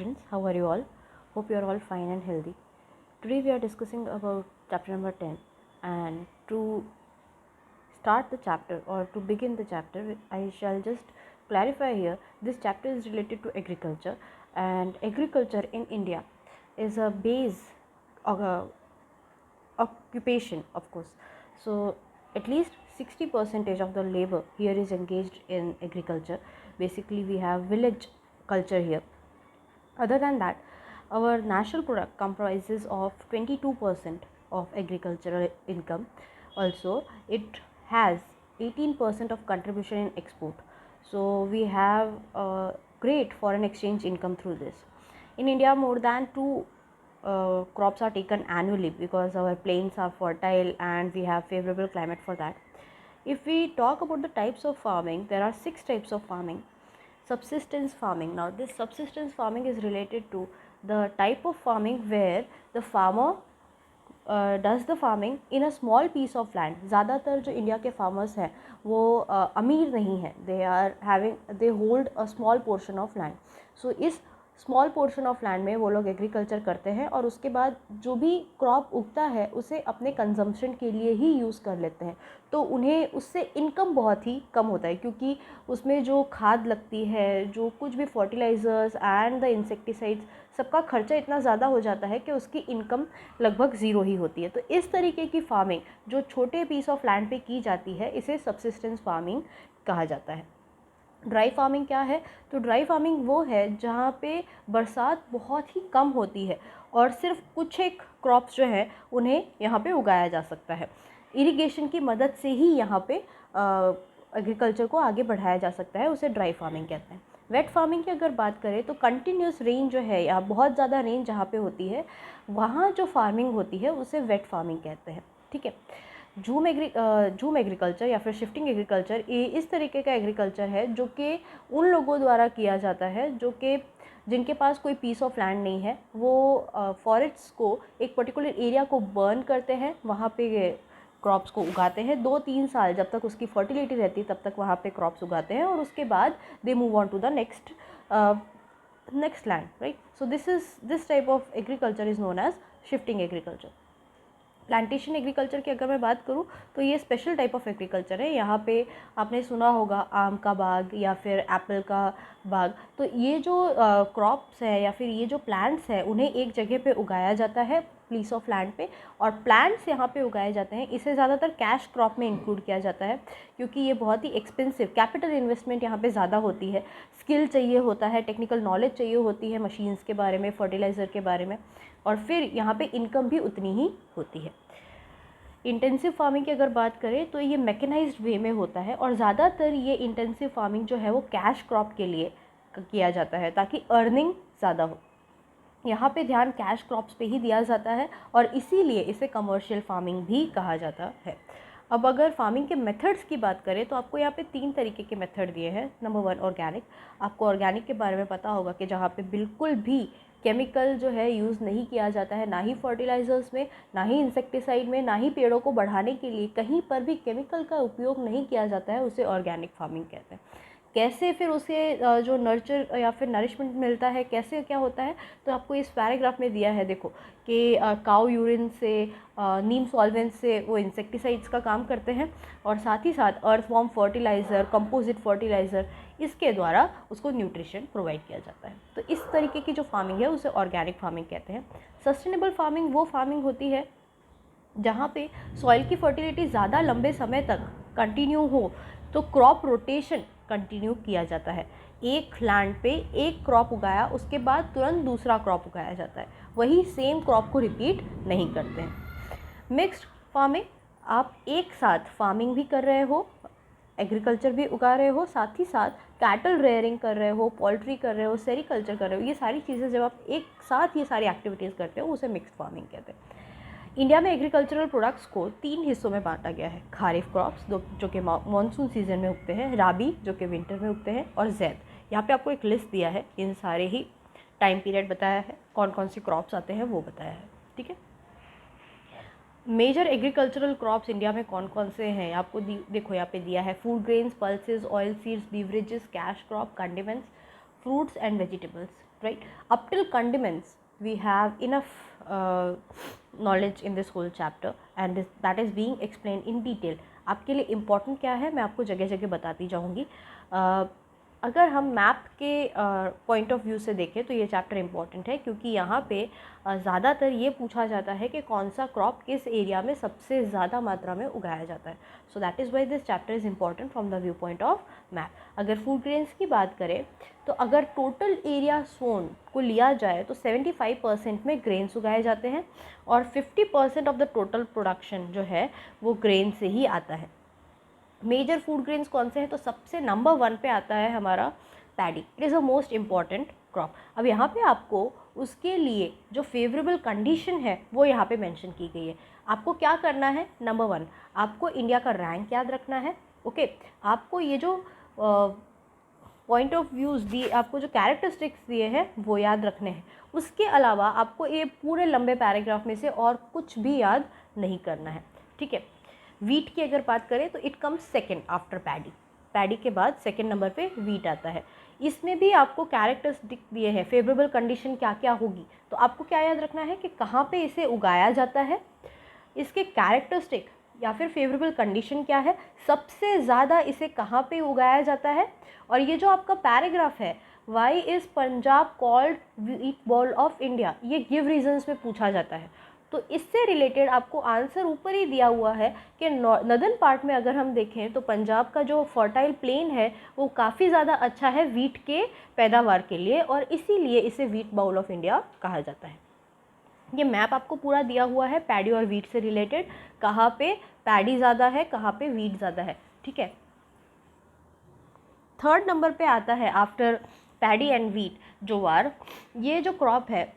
Friends, how are you all? Hope you are all fine and healthy. Today we are discussing about chapter number 10, and to start the chapter or to begin the chapter, I shall just clarify here this chapter is related to agriculture, and agriculture in India is a base occupation, of course. So at least 60% of the labor here is engaged in agriculture. Basically, we have village culture here. Other than that, our national product comprises of 22% of agricultural income. Also, it has 18% of contribution in export. So we have a great foreign exchange income through this. In India, more than two crops are taken annually because our plains are fertile and we have favorable climate for that. If we talk about the types of farming, there are 6 types of farming. Subsistence farming. Now this subsistence farming is related to the type of farming where the farmer does the farming in a small piece of land. ज़्यादातर जो India के farmers हैं वो अमीर नहीं है, they hold a small portion of land. So इस small portion of land में वो लोग एग्रीकल्चर करते हैं और उसके बाद जो भी क्रॉप उगता है उसे अपने कंजम्पशन के लिए ही यूज़ कर लेते हैं. तो उन्हें उससे इनकम बहुत ही कम होता है क्योंकि उसमें जो खाद लगती है, जो कुछ भी फर्टिलाइज़र्स एंड द इंसेक्टिसाइड्स, सबका खर्चा इतना ज़्यादा हो जाता है कि उसकी इनकम लगभग ज़ीरो ही होती है. तो इस तरीके की फार्मिंग जो छोटे पीस ऑफ लैंड पे की जाती है इसे सब्सिस्टेंस फार्मिंग कहा जाता है. ड्राई फार्मिंग क्या है? तो ड्राई फार्मिंग वो है जहाँ पे बरसात बहुत ही कम होती है और सिर्फ कुछ एक क्रॉप्स जो है उन्हें यहाँ पे उगाया जा सकता है. इरिगेशन की मदद से ही यहाँ पे एग्रीकल्चर को आगे बढ़ाया जा सकता है, उसे ड्राई फार्मिंग कहते हैं. वेट फार्मिंग की अगर बात करें तो कंटिन्यूस रेन जो है या बहुत ज़्यादा रेन जहाँ पे होती है वहाँ जो फार्मिंग होती है उसे वेट फार्मिंग कहते हैं. ठीक है. झूम एग्रीकल्चर या फिर शिफ्टिंग एग्रीकल्चर ये इस तरीके का एग्रीकल्चर है जो कि उन लोगों द्वारा किया जाता है जो कि जिनके पास कोई पीस ऑफ लैंड नहीं है. वो फॉरेस्ट्स को एक पर्टिकुलर एरिया को बर्न करते हैं, वहाँ पे क्रॉप्स को उगाते हैं 2-3 साल, जब तक उसकी फर्टिलिटी रहती है तब तक वहाँ पे क्रॉप्स उगाते हैं और उसके बाद they move on to the next land, right. So this type of agriculture is known as shifting agriculture. Plantation agriculture की अगर मैं बात करूँ तो ये स्पेशल टाइप ऑफ एग्रीकल्चर है. यहाँ पे आपने सुना होगा आम का बाग या फिर एप्पल का बाग. तो ये जो क्रॉप्स है या फिर ये जो प्लांट्स है उन्हें एक जगह पे उगाया जाता है पीस ऑफ लैंड पे, और प्लांट्स यहाँ पे उगाए जाते हैं. इसे ज़्यादातर कैश क्रॉप में इंक्लूड किया जाता है क्योंकि ये बहुत ही एक्सपेंसिव, कैपिटल इन्वेस्टमेंट यहाँ पे ज़्यादा होती है. स्किल चाहिए होता है, टेक्निकल नॉलेज चाहिए होती है मशीन्स के बारे में, फर्टिलाइज़र के बारे में, और फिर यहाँ पे इनकम भी उतनी ही होती है. इंटेंसिव फार्मिंग की अगर बात करें तो ये मैकेनाइज्ड वे में होता है और ज़्यादातर ये इंटेंसिव फार्मिंग जो है वो कैश क्रॉप के लिए किया जाता है ताकि अर्निंग ज़्यादा हो. यहाँ पे ध्यान कैश क्रॉप्स पे ही दिया जाता है और इसीलिए इसे कमर्शियल फार्मिंग भी कहा जाता है. अब अगर फार्मिंग के मेथड्स की बात करें तो आपको यहाँ पे 3 तरीके के मेथड दिए हैं. Number 1 organic. आपको ऑर्गेनिक के बारे में पता होगा कि जहाँ पे बिल्कुल भी केमिकल जो है यूज़ नहीं किया जाता है, ना ही फर्टिलाइज़र्स में, ना ही इंसेक्टिसाइड में, ना ही पेड़ों को बढ़ाने के लिए कहीं पर भी केमिकल का उपयोग नहीं किया जाता है, उसे ऑर्गेनिक फार्मिंग कहते हैं. कैसे फिर उसे जो नर्चर या फिर नरिशमेंट मिलता है, कैसे क्या होता है, तो आपको इस पैराग्राफ में दिया है. देखो कि काऊ यूरिन से, नीम सॉल्वेंट से वो इंसेक्टिसाइड्स का काम करते हैं और साथ ही साथ अर्थवॉर्म फर्टिलाइज़र, कंपोजिट फर्टिलाइज़र, इसके द्वारा उसको न्यूट्रिशन प्रोवाइड किया जाता है. तो इस तरीके की जो फार्मिंग है उसे ऑर्गेनिक फार्मिंग कहते हैं. सस्टेनेबल फार्मिंग वो फार्मिंग होती है जहाँ पे सॉइल की फर्टिलिटी ज़्यादा लंबे समय तक कंटिन्यू हो, तो क्रॉप रोटेशन कंटिन्यू किया जाता है. एक लैंड पे एक क्रॉप उगाया, उसके बाद तुरंत दूसरा क्रॉप उगाया जाता है, वही सेम क्रॉप को रिपीट नहीं करते हैं. मिक्स्ड फार्मिंग, आप एक साथ फार्मिंग भी कर रहे हो, एग्रीकल्चर भी उगा रहे हो, साथ ही साथ कैटल रेयरिंग कर रहे हो, पोल्ट्री कर रहे हो, सेरिकल्चर कर रहे हो. ये सारी चीज़ें जब आप एक साथ ये सारी एक्टिविटीज़ करते हो उसे मिक्स्ड फार्मिंग कहते हैं. इंडिया में एग्रीकल्चरल प्रोडक्ट्स को 3 हिस्सों में बांटा गया है. खारिफ क्रॉप्स जो कि मानसून सीजन में उगते हैं, राबी जो कि विंटर में उगते हैं, और जैद. यहाँ पे आपको एक लिस्ट दिया है, इन सारे ही टाइम पीरियड बताया है, कौन कौन से क्रॉप्स आते हैं वो बताया है. ठीक है. मेजर एग्रीकल्चरल क्रॉप्स इंडिया में कौन कौन से हैं आपको देखो यहाँ पे दिया है. Food grains, pulses, oil seeds, beverages, cash crop, condiments, fruits and vegetables. right? Up till condiments we have enough knowledge in this whole chapter and that is being explained in detail. आपके लिए important क्या है मैं आपको जगह जगह बताती जाऊँगी। अगर हम मैप के पॉइंट ऑफ व्यू से देखें तो ये चैप्टर इम्पॉर्टेंट है, क्योंकि यहाँ पे ज़्यादातर ये पूछा जाता है कि कौन सा क्रॉप किस एरिया में सबसे ज़्यादा मात्रा में उगाया जाता है। So that is why this chapter is important from the view point of map. अगर फूड ग्रेन्स की बात करें तो अगर टोटल एरिया सोन को लिया जाए तो 75% में ग्रेन्स उगाए जाते हैं और 50% ऑफ द टोटल प्रोडक्शन जो है वो ग्रेन से ही आता है। मेजर फूड ग्रेन्स कौन से हैं, तो सबसे नंबर 1 पे आता है हमारा paddy. It is a most important crop. अब यहाँ पे आपको उसके लिए जो फेवरेबल कंडीशन है वो यहाँ पे मेंशन की गई है। आपको क्या करना है, नंबर 1 आपको इंडिया का रैंक याद रखना है। ओके, आपको ये जो पॉइंट ऑफ व्यूज़ दिए, आपको जो कैरेक्टरिस्टिक्स दिए हैं वो याद रखने हैं। उसके अलावा आपको ये पूरे लंबे पैराग्राफ में से और कुछ भी याद नहीं करना है, ठीक है। वीट की अगर बात करें तो it comes second after paddy. Paddy के बाद सेकेंड नंबर पे वीट आता है। इसमें भी आपको कैरेक्टरिस्टिक दिए हैं, फेवरेबल कंडीशन क्या क्या होगी, तो आपको क्या याद रखना है कि कहाँ पे इसे उगाया जाता है, इसके कैरेक्टरिस्टिक या फिर फेवरेबल कंडीशन क्या है, सबसे ज़्यादा इसे कहाँ पे उगाया जाता है। और ये जो आपका पैराग्राफ है, why is Punjab called wheat bowl of India, ये गिव रीजन्स में पूछा जाता है। तो इससे रिलेटेड आपको आंसर ऊपर ही दिया हुआ है कि नदर्न पार्ट में अगर हम देखें तो पंजाब का जो फर्टाइल प्लेन है वो काफ़ी ज़्यादा अच्छा है वीट के पैदावार के लिए, और इसीलिए इसे वीट बाउल ऑफ इंडिया कहा जाता है। ये मैप आपको पूरा दिया हुआ है पैडी और वीट से रिलेटेड, कहाँ पे पैडी ज़्यादा है, कहाँ पे वीट ज़्यादा है, ठीक है। थर्ड नंबर पे आता है आफ्टर पैडी एंड वीट ज्वार। ये जो क्रॉप है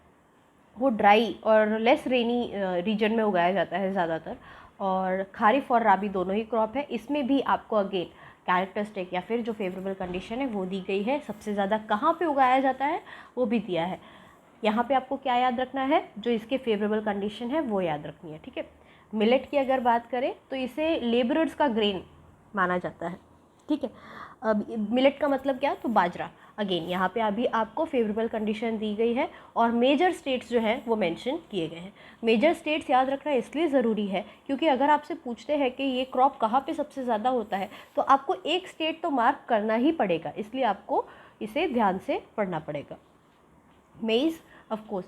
वो ड्राई और लेस रेनी रीजन में उगाया जाता है ज़्यादातर, और खारिफ और राबी दोनों ही क्रॉप है। इसमें भी आपको अगेन कैरेक्टरिस्टिक या फिर जो फेवरेबल कंडीशन है वो दी गई है, सबसे ज़्यादा कहाँ पे उगाया जाता है वो भी दिया है। यहाँ पे आपको क्या याद रखना है, जो इसके फेवरेबल कंडीशन है वो याद रखनी है, ठीक है। मिलेट की अगर बात करें तो इसे लेबरर्स का ग्रेन माना जाता है, ठीक है। अब मिलेट का मतलब क्या, तो बाजरा। अगेन यहाँ पे अभी आपको फेवरेबल कंडीशन दी गई है और मेजर स्टेट्स जो हैं वो मेंशन किए गए हैं। मेजर स्टेट्स याद रखना इसलिए ज़रूरी है क्योंकि अगर आपसे पूछते हैं कि ये क्रॉप कहाँ पे सबसे ज़्यादा होता है तो आपको एक स्टेट तो मार्क करना ही पड़ेगा, इसलिए आपको इसे ध्यान से पढ़ना पड़ेगा। मेज़, ऑफकोर्स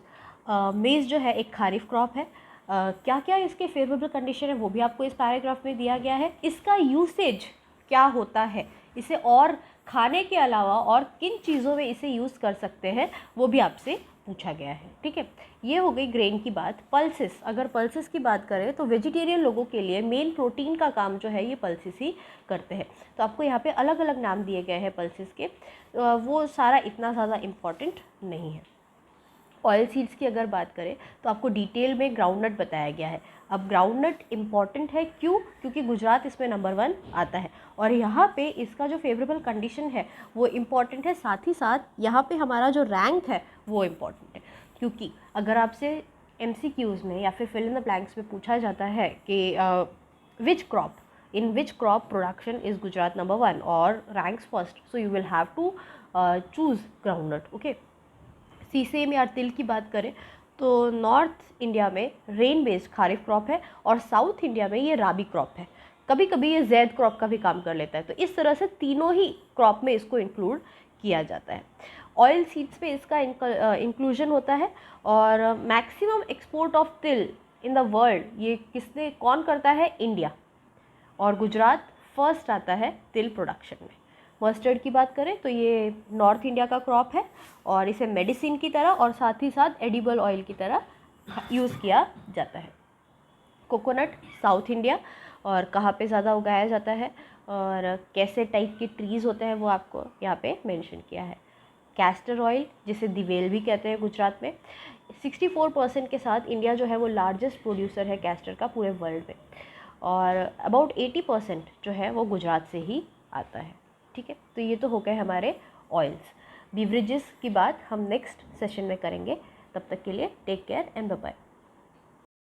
मेज़ जो है एक खारिफ क्रॉप है। क्या क्या इसके फेवरेबल कंडीशन है वो भी आपको इस पैराग्राफ में दिया गया है। इसका यूसेज क्या होता है, इसे और खाने के अलावा और किन चीज़ों में इसे यूज़ कर सकते हैं वो भी आपसे पूछा गया है, ठीक है। ये हो गई ग्रेन की बात। पल्सेस, अगर पल्सेस की बात करें तो वेजिटेरियन लोगों के लिए मेन प्रोटीन का काम जो है ये पल्सेस ही करते हैं। तो आपको यहाँ पे अलग अलग नाम दिए गए हैं पल्सेस के, वो सारा इतना ज़्यादा इम्पॉर्टेंट नहीं है। ऑयल सीड्स की अगर बात करें तो आपको डिटेल में ग्राउंडनट बताया गया है। अब ग्राउंडनट इम्पॉर्टेंट है क्यों, क्योंकि गुजरात इसमें नंबर 1 आता है और यहाँ पे इसका जो फेवरेबल कंडीशन है वो इम्पॉर्टेंट है। साथ ही साथ यहाँ पे हमारा जो रैंक है वो इम्पॉर्टेंट है, क्योंकि अगर आपसे MCQs में या फिर फिल इन द ब्लैंक्स में पूछा जाता है कि which crop in which crop production is Gujarat number 1 or ranks first, so you will have to choose groundnut, okay। Sesame या तिल की बात करें तो नॉर्थ इंडिया में रेन बेस्ड खारिफ क्रॉप है और साउथ इंडिया में ये राबी क्रॉप है। कभी कभी ये जैद क्रॉप का भी काम कर लेता है। तो इस तरह से तीनों ही क्रॉप में इसको इंक्लूड किया जाता है। ऑयल सीड्स पे इसका इंक्लूजन होता है और मैक्सिमम एक्सपोर्ट ऑफ तिल इन द वर्ल्ड ये कौन करता है, इंडिया, और गुजरात फर्स्ट आता है तिल प्रोडक्शन में। मस्टर्ड की बात करें तो ये नॉर्थ इंडिया का क्रॉप है और इसे मेडिसिन की तरह और साथ ही साथ एडिबल ऑयल की तरह यूज़ किया जाता है। कोकोनट साउथ इंडिया, और कहाँ पे ज़्यादा उगाया जाता है और कैसे टाइप के ट्रीज़ होते हैं वो आपको यहाँ पे मेंशन किया है। कैस्टर ऑयल जिसे दिवेल भी कहते हैं गुजरात में, 64% के साथ इंडिया जो है वो लार्जेस्ट प्रोड्यूसर है कैस्टर का पूरे वर्ल्ड में, और अबाउट 80% जो है वो गुजरात से ही आता है, ठीक है। तो ये तो हो गए हमारे ऑयल्स। बीवरेजेस की बात हम नेक्स्ट सेशन में करेंगे। तब तक के लिए take care and bye bye.